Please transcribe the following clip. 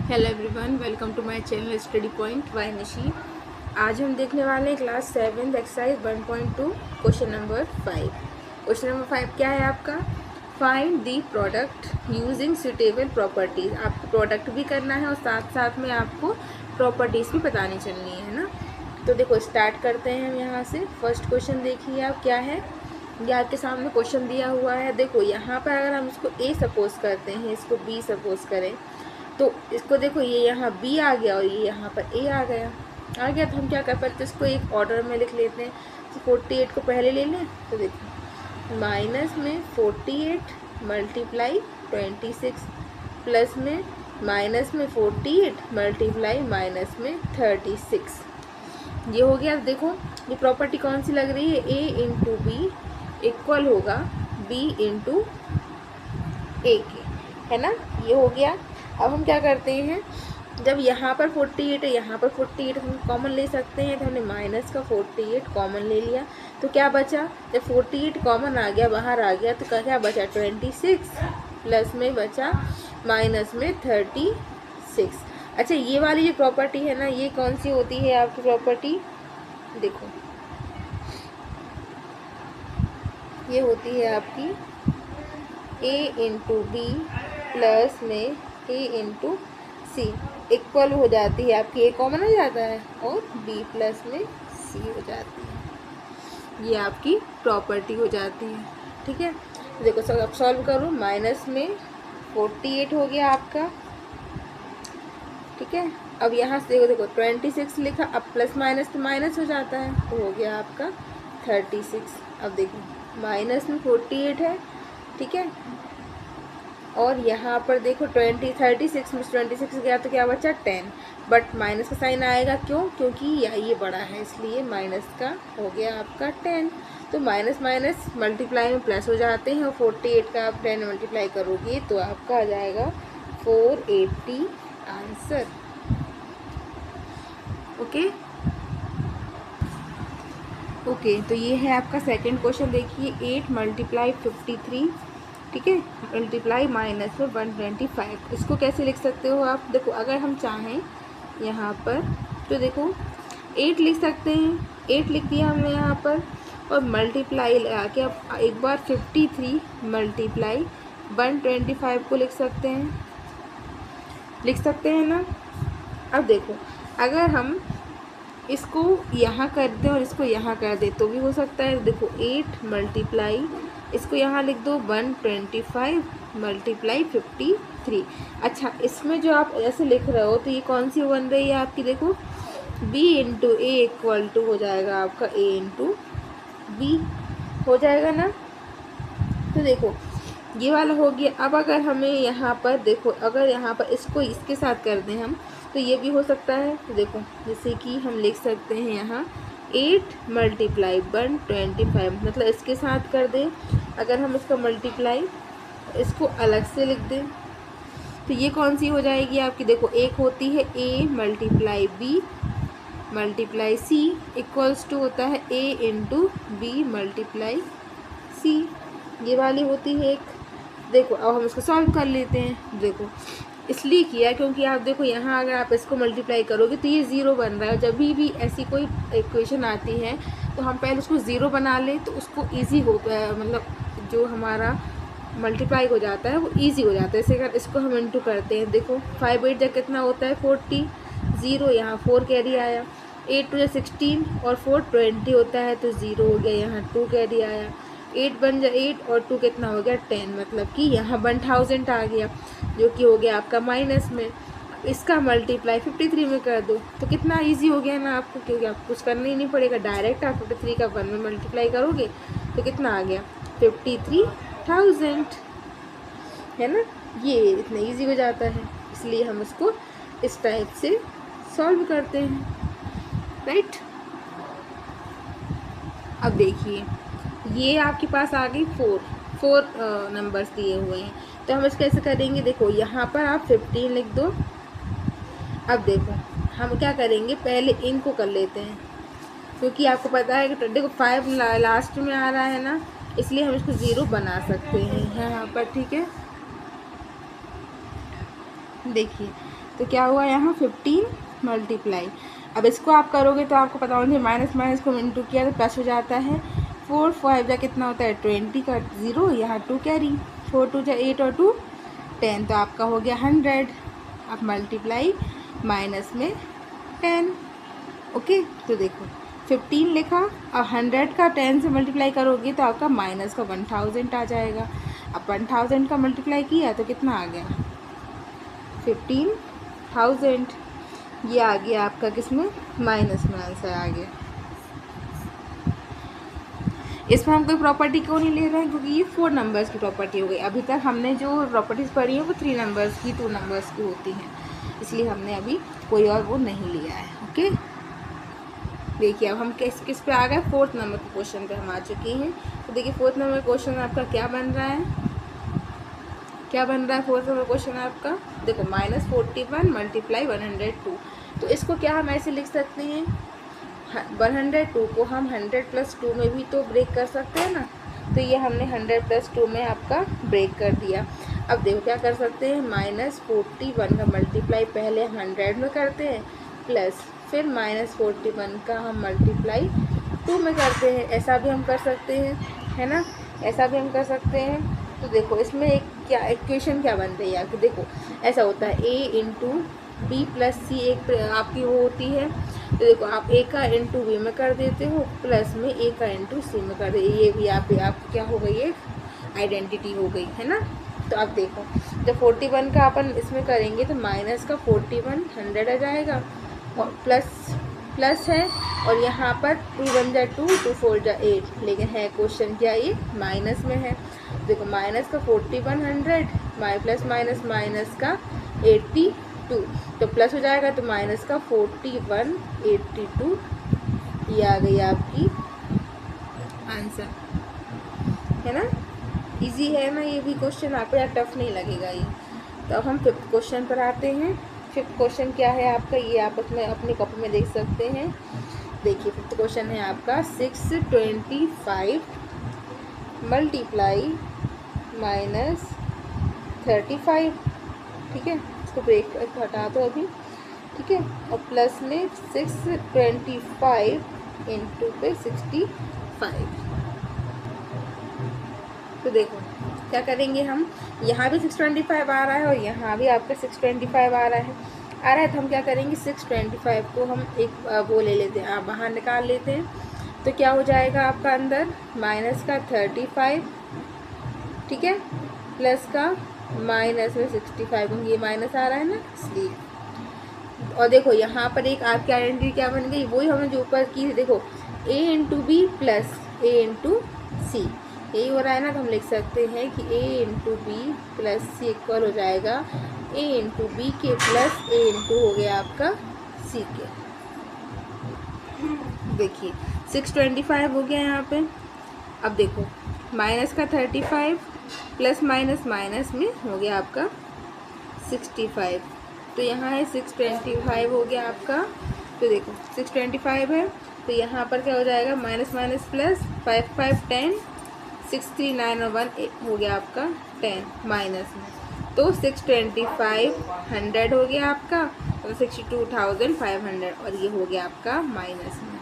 Hello everyone, welcome to my channel study point by Nishi. आज हम देखने वाले हैं class 7 exercise 1.2 question number 5। Question number 5 क्या है आपका? Find the product using suitable properties. आपको प्रोडक्ट भी करना है और साथ साथ में आपको प्रॉपर्टीज़ भी बतानी चलनी है ना। तो देखो स्टार्ट करते हैं हम यहाँ से। फर्स्ट क्वेश्चन देखिए आप क्या है। ये आपके सामने क्वेश्चन दिया हुआ है। देखो यहाँ पर अगर हम इसको ए सपोज करते हैं, इसको बी सपोज करें, तो इसको देखो ये यहाँ बी आ गया और ये यहाँ पर ए आ गया। तो हम क्या कर सकते हैं, इसको एक ऑर्डर में लिख लेते हैं। तो 48 को पहले ले लें, तो देखो माइनस में 48 मल्टीप्लाई 26 प्लस में माइनस में 48 मल्टीप्लाई माइनस में 36। ये हो गया। देखो ये प्रॉपर्टी कौन सी लग रही है, ए इंटू बी इक्वल होगा बी इंटू ए के, है ना। ये हो गया। अब हम क्या करते हैं, जब यहाँ पर 48 है, यहाँ पर 48 हम कॉमन ले सकते हैं, तो हमने माइनस का 48 कॉमन ले लिया, तो क्या बचा, जब 48 कॉमन आ गया, बाहर आ गया, तो क्या बचा 26 प्लस में बचा माइनस में 36। अच्छा, ये वाली जो प्रॉपर्टी है ना, ये कौन सी होती है आपकी प्रॉपर्टी? देखो ये होती है आपकी ए इंटू बी प्लस में ए इंटू सी इक्वल हो जाती है आपकी, ए कॉमन हो जाता है और बी प्लस में सी हो जाती है। ये आपकी प्रॉपर्टी हो जाती है, ठीक है। तो देखो सब अब सॉल्व करो। माइनस में 48 हो गया आपका, ठीक है। अब यहाँ से देखो 26 लिखा, अब प्लस माइनस तो माइनस हो जाता है, तो हो गया आपका 36। अब देखो माइनस में 48 है, ठीक है, और यहाँ पर देखो 36 में 26 गया तो क्या बचा 10, बट माइनस का साइन आएगा, क्यों? क्योंकि ये बड़ा है, इसलिए माइनस का हो गया आपका 10। तो माइनस माइनस मल्टीप्लाई में प्लस हो जाते हैं, और 48 का आप 10 मल्टीप्लाई करोगे तो आपका आ जाएगा 480 आंसर। ओके, तो ये है आपका सेकंड क्वेश्चन। देखिए 8 मल्टीप्लाई 53, ठीक है, मल्टीप्लाई माइनस में 125। इसको कैसे लिख सकते हो आप? देखो अगर हम चाहें यहाँ पर, तो देखो 8 लिख सकते हैं, 8 लिख दिया हमने यहाँ पर, और मल्टीप्लाई लगा के अब एक बार 53 मल्टीप्लाई 125 को लिख सकते हैं ना। अब देखो अगर हम इसको यहाँ कर दें और इसको यहाँ कर दें तो भी हो सकता है। देखो 8 मल्टीप्लाई, इसको यहाँ लिख दो 125 मल्टीप्लाई 53। अच्छा, इसमें जो आप ऐसे लिख रहे हो तो ये कौन सी बन रही है आपकी? देखो b into a equal to हो जाएगा आपका a इंटू बी हो जाएगा ना। तो देखो ये वाला हो गया। अब अगर हमें यहाँ पर देखो, अगर यहाँ पर इसको इसके साथ कर दें हम, तो ये भी हो सकता है। तो देखो जैसे कि हम लिख सकते हैं यहाँ 8 मल्टीप्लाई 125, मतलब इसके साथ कर दें। अगर हम इसका मल्टीप्लाई इसको अलग से लिख दें तो ये कौन सी हो जाएगी आपकी? देखो एक होती है a multiply b multiply c equals to होता है a into b multiply c, ये वाली होती है एक। देखो अब हम इसको सॉल्व कर लेते हैं। देखो इसलिए किया क्योंकि आप देखो यहाँ अगर आप इसको मल्टीप्लाई करोगे तो ये 0 बन रहा है। जब भी ऐसी कोई इक्वेशन आती है तो हम पहले उसको 0 बना लें तो उसको ईजी हो, मतलब जो हमारा मल्टीप्लाई हो जाता है वो ईजी हो जाता है। जैसे अगर इसको हम इंटू करते हैं, देखो 5 8 जब कितना होता है 40, 0 यहाँ 4 कैरी आया, 8 2 16 और 4 20 होता है, तो 0 हो गया, यहाँ 2 कैरी आया, 8 बन जा 8 और 2 कितना हो गया 10, मतलब कि यहाँ 1000 आ गया, जो कि हो गया आपका माइनस में। इसका मल्टीप्लाई 53 में कर दो तो कितना इजी हो गया ना आपको, क्योंकि आपको कुछ करना ही नहीं पड़ेगा, डायरेक्ट आप 53 का 1 में मल्टीप्लाई करोगे तो कितना आ गया 53,000, है ना। ये इतना इजी हो जाता है, इसलिए हम इसको इस टाइप से सॉल्व करते हैं, राइट। अब देखिए ये आपके पास आ गई 4 नंबर्स दिए हुए हैं, तो हम इसको कैसे करेंगे? देखो यहाँ पर आप 15 लिख दो। अब देखो हम क्या करेंगे, पहले इनको कर लेते हैं, क्योंकि आपको पता है कि देखो 5 लास्ट में आ रहा है ना, इसलिए हम इसको 0 बना सकते हैं यहाँ पर, ठीक है। देखिए तो क्या हुआ यहाँ 15 मल्टीप्लाई। अब इसको आप करोगे तो आपको पता होना चाहिए, माइनस माइनस को इंटू किया तो प्लस हो जाता है। 4 5 जा कितना होता है 20 का 0, यहाँ 2 कैरी, 4 2 जा 8 और 2 10, तो आपका हो गया 100। अब मल्टीप्लाई माइनस में 10। ओके, तो देखो 15 लिखा, अब 100 का 10 से मल्टीप्लाई करोगे तो आपका माइनस का 1000 आ जाएगा। अब 1000 का मल्टीप्लाई किया तो कितना आ गया 15,000। ये आ गया आपका किसमें, माइनस में आंसर आ गया। इसमें हम कोई प्रॉपर्टी क्यों नहीं ले रहे हैं, क्योंकि ये 4 नंबर्स की प्रॉपर्टी हो गई। अभी तक हमने जो प्रॉपर्टीज़ पढ़ी है वो 3 नंबर्स की, 2 नंबर्स की होती हैं, इसलिए हमने अभी कोई और वो नहीं लिया है। ओके, देखिए अब हम किस पे आ गए, 4th नंबर के क्वेश्चन पे हम आ चुके हैं। तो देखिए 4th नंबर क्वेश्चन आपका क्या बन रहा है, क्या बन रहा है 4th नंबर क्वेश्चन आपका, देखो -41 मल्टीप्लाई 102। तो इसको क्या हम ऐसे लिख सकते हैं, 102 को हम 100 + 2 में भी तो ब्रेक कर सकते हैं ना। तो ये हमने 100 + 2 में आपका ब्रेक कर दिया। अब देखो क्या कर सकते हैं, -41 का मल्टीप्लाई पहले 100 में करते हैं, प्लस फिर -41 का हम मल्टीप्लाई 2 में करते हैं। ऐसा भी हम कर सकते हैं, है ना, ऐसा भी हम कर सकते हैं। तो देखो इसमें एक क्या इक्वेशन क्या बन रही है आपकी, देखो ऐसा होता है a × b + c एक आपकी वो होती है। तो देखो आप a का × b में कर देते हो, प्लस में a का × c में कर देते, ये भी आपकी क्या हो गई, ये आइडेंटिटी हो गई, है ना। तो अब देखो जब 41 का अपन इसमें करेंगे तो माइनस का 41 100 आ जाएगा, और प्लस है, और यहाँ पर 2 1 जा 2, 2 4 जा 8, लेकिन है क्वेश्चन क्या, ये माइनस में है। देखो माइनस का 41 100, प्लस माइनस माइनस का 82, तो प्लस हो जाएगा, तो माइनस का 41 82, ये आ गई आपकी आंसर, है ना। इजी है ना ये भी क्वेश्चन, आपको यार टफ नहीं लगेगा ये। तो अब हम 5th क्वेश्चन पर आते हैं। 5th क्वेश्चन क्या है आपका, ये आप उसमें अपनी कॉपी में देख सकते हैं। देखिए 5th क्वेश्चन है आपका 625 मल्टीप्लाई -35, ठीक है, इसको ब्रेक हटा दो अभी, ठीक है, और प्लस में 625 इंटू पे 65। तो देखो क्या करेंगे हम, यहाँ भी 625 आ रहा है और यहाँ भी आपका 625 आ रहा है, तो हम क्या करेंगे 625 को हम एक वो ले लेते हैं, आप बाहर निकाल लेते हैं। तो क्या हो जाएगा आपका अंदर, माइनस का 35, ठीक है, प्लस का माइनस में 65, ये माइनस आ रहा है ना इसलिए। और देखो यहाँ पर एक आपकी आइडेंटिटी क्या बन गई, वही हमने जो ऊपर की थी, देखो a × b + a × c, यही हो रहा है ना। तो हम लिख सकते हैं कि a × b + c इक्वल हो जाएगा a × b के प्लस a × हो गया आपका c के। देखिए 625 हो गया यहाँ पे। अब देखो माइनस का 35 प्लस माइनस माइनस में हो गया आपका 65, तो यहाँ है 625 हो गया आपका। तो देखो 625 है, तो यहाँ पर क्या हो जाएगा, माइनस माइनस प्लस, 5 5 10, 6 3 9 और 1 हो गया आपका 10 माइनस में। तो 625 100 हो गया आपका, तो 62,500, और ये हो गया आपका माइनस में।